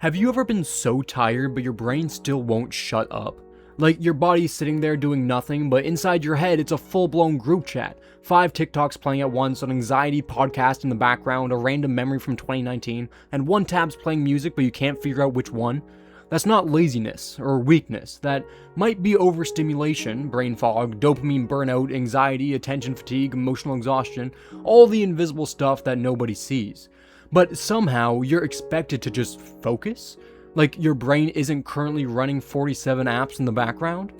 Have you ever been so tired but your brain still won't shut up? Like your body's sitting there doing nothing, but inside your head it's a full-blown group chat. 5 TikToks playing at once, an anxiety podcast in the background, a random memory from 2019, and one tab's playing music but you can't figure out which one. That's not laziness or weakness. That might be overstimulation, brain fog, dopamine burnout, anxiety, attention fatigue, emotional exhaustion, all the invisible stuff that nobody sees. But somehow you're expected to just focus? Like your brain isn't currently running 47 apps in the background?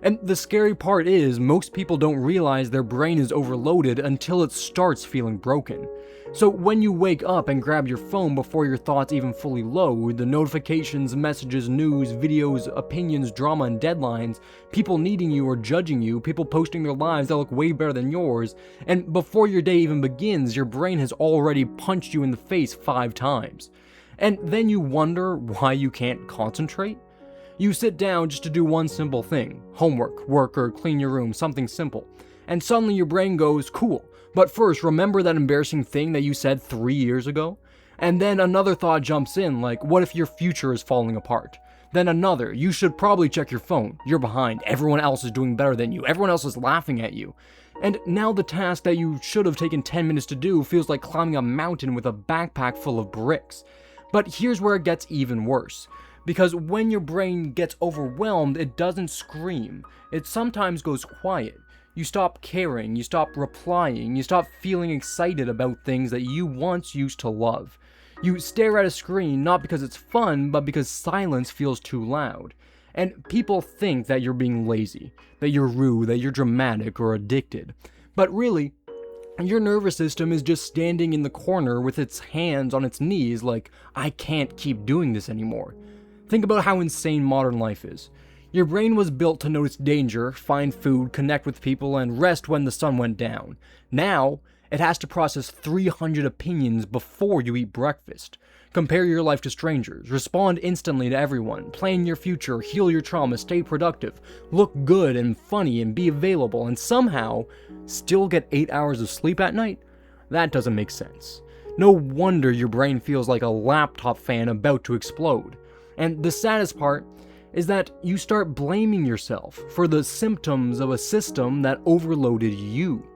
And the scary part is, most people don't realize their brain is overloaded until it starts feeling broken. So when you wake up and grab your phone before your thoughts even fully load, the notifications, messages, news, videos, opinions, drama, and deadlines, people needing you or judging you, people posting their lives that look way better than yours, and before your day even begins, your brain has already punched you in the face 5 times. And then you wonder why you can't concentrate? You sit down just to do one simple thing, homework, work, or clean your room, something simple. And suddenly your brain goes, cool, but first remember that embarrassing thing that you said 3 years ago? And then another thought jumps in, like what if your future is falling apart? Then another, you should probably check your phone, you're behind, everyone else is doing better than you, everyone else is laughing at you. And now the task that you should have taken 10 minutes to do feels like climbing a mountain with a backpack full of bricks. But here's where it gets even worse. Because when your brain gets overwhelmed, it doesn't scream. It sometimes goes quiet. You stop caring, you stop replying, you stop feeling excited about things that you once used to love. You stare at a screen not because it's fun, but because silence feels too loud. And people think that you're being lazy, that you're rude, that you're dramatic or addicted. But really, your nervous system is just standing in the corner with its hands on its knees like, I can't keep doing this anymore. Think about how insane modern life is. Your brain was built to notice danger, find food, connect with people, and rest when the sun went down. Now, it has to process 300 opinions before you eat breakfast. Compare your life to strangers, respond instantly to everyone, plan your future, heal your trauma, stay productive, look good and funny and be available, and somehow still get 8 hours of sleep at night? That doesn't make sense. No wonder your brain feels like a laptop fan about to explode. And the saddest part is that you start blaming yourself for the symptoms of a system that overloaded you.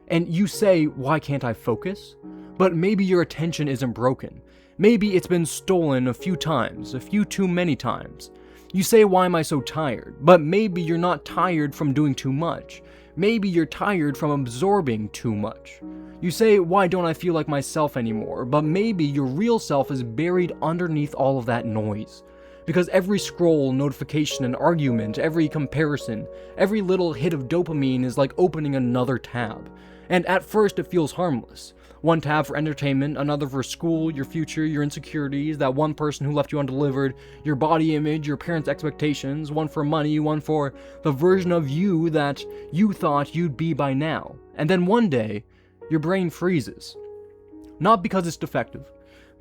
And you say, why can't I focus? But maybe your attention isn't broken. Maybe it's been stolen a few times, a few too many times. You say, why am I so tired? But maybe you're not tired from doing too much. Maybe you're tired from absorbing too much. You say, why don't I feel like myself anymore? But maybe your real self is buried underneath all of that noise. Because every scroll, notification, and argument, every comparison, every little hit of dopamine is like opening another tab. And at first it feels harmless. One tab for entertainment, another for school, your future, your insecurities, that one person who left you undelivered, your body image, your parents' expectations, one for money, one for the version of you that you thought you'd be by now. And then one day, your brain freezes. Not because it's defective,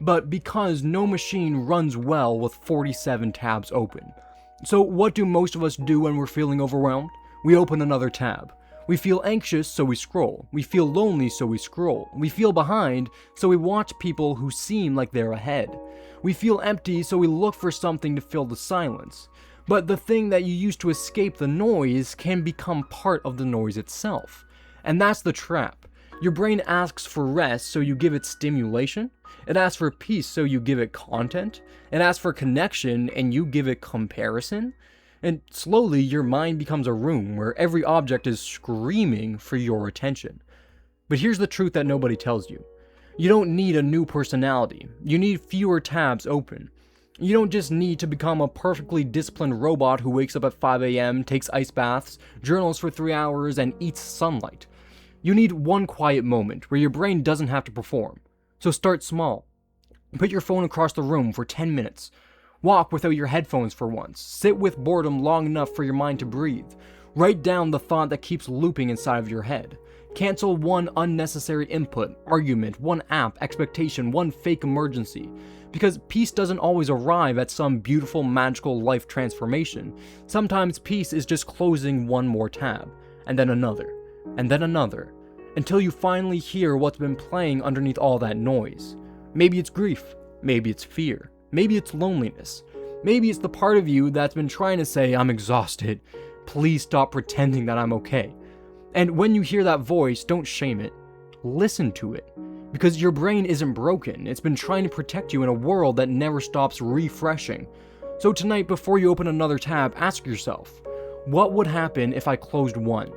but because no machine runs well with 47 tabs open. So what do most of us do when we're feeling overwhelmed? We open another tab. We feel anxious, so we scroll. We feel lonely, so we scroll. We feel behind, so we watch people who seem like they're ahead. We feel empty, so we look for something to fill the silence. But the thing that you use to escape the noise can become part of the noise itself. And that's the trap. Your brain asks for rest, so you give it stimulation. It asks for peace, so you give it content. It asks for connection, and you give it comparison. And slowly, your mind becomes a room where every object is screaming for your attention. But here's the truth that nobody tells you. You don't need a new personality. You need fewer tabs open. You don't just need to become a perfectly disciplined robot who wakes up at 5 a.m., takes ice baths, journals for 3 hours, and eats sunlight. You need one quiet moment where your brain doesn't have to perform. So start small. Put your phone across the room for 10 minutes. Walk without your headphones for once. Sit with boredom long enough for your mind to breathe. Write down the thought that keeps looping inside of your head. Cancel one unnecessary input, argument, one app, expectation, one fake emergency. Because peace doesn't always arrive at some beautiful, magical life transformation. Sometimes peace is just closing one more tab, and then another, until you finally hear what's been playing underneath all that noise. Maybe it's grief, maybe it's fear, Maybe it's loneliness. Maybe it's the part of you that's been trying to say, I'm exhausted. Please stop pretending that I'm okay. And when you hear that voice, don't shame it. Listen to it. Because your brain isn't broken. It's been trying to protect you in a world that never stops refreshing. So tonight, before you open another tab, ask yourself, what would happen if I closed one?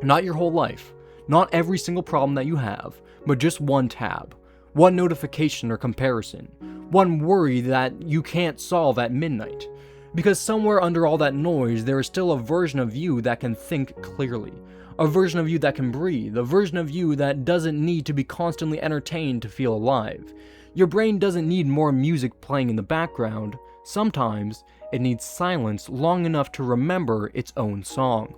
Not your whole life. Not every single problem that you have, but just one tab. One notification or comparison. One worry that you can't solve at midnight. Because somewhere under all that noise, there is still a version of you that can think clearly. A version of you that can breathe. A version of you that doesn't need to be constantly entertained to feel alive. Your brain doesn't need more music playing in the background. Sometimes, it needs silence long enough to remember its own song.